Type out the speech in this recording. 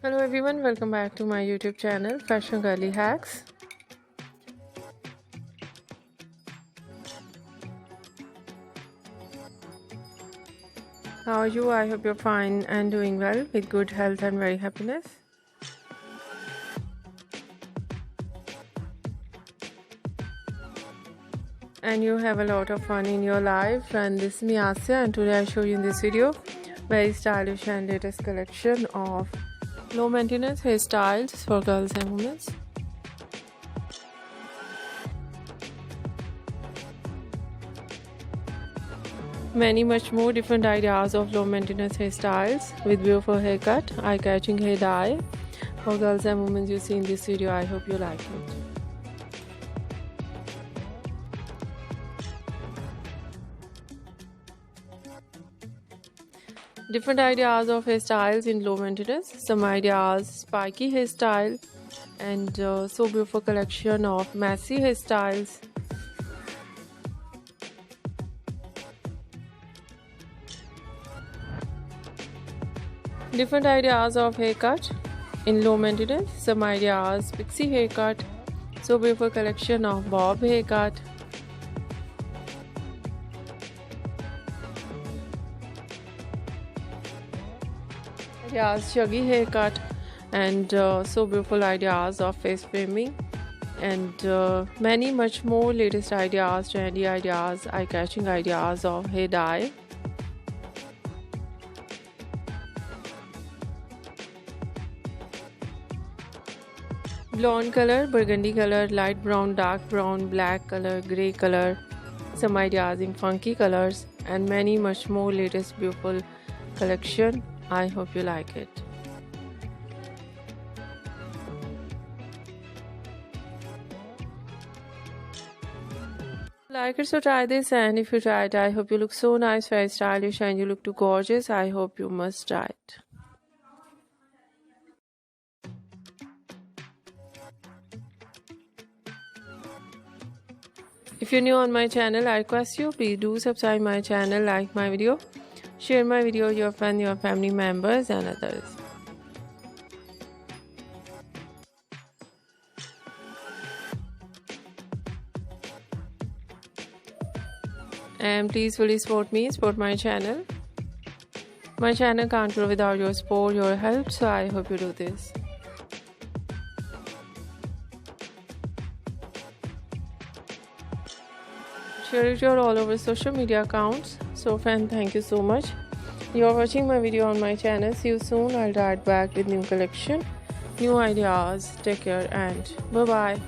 Hello everyone, welcome back to my YouTube channel Fashion Girly Hacks. How are you? I hope you're fine and doing well with good health and very happiness. And you have a lot of fun in your life. And this is me Asya, and today I show you in this video very stylish and latest collection of low maintenance hairstyles for girls and women. Much more different ideas of low maintenance hairstyles with beautiful haircut, eye-catching hair dye for girls and women you see in this video. I hope you like it. Different ideas of hairstyles in low maintenance, some ideas spiky hairstyle, and so beautiful collection of messy hairstyles. Different ideas of haircut in low maintenance, some ideas pixie haircut, so beautiful collection of bob haircut. Ideas shaggy haircut, and so beautiful ideas of face framing, and many much more latest ideas, trendy ideas, eye-catching ideas of hair dye. Blonde color, burgundy color, light brown, dark brown, black color, grey color, some ideas in funky colors, and many much more latest beautiful collection. I hope you like it. Like it, so try this, and if you try it, I hope you look so nice, very stylish, and you look too gorgeous. I hope you must try it. If you're new on my channel, I request you please do subscribe my channel, like my video, share my video with your friends, your family members and others. And please fully support me, support my channel. My channel can't grow without your support, your help, so I hope you do this. Share it all over social media accounts. So friends, thank you so much. You are watching my video on my channel. See you soon. I'll write back with new collection, new ideas. Take care and bye bye.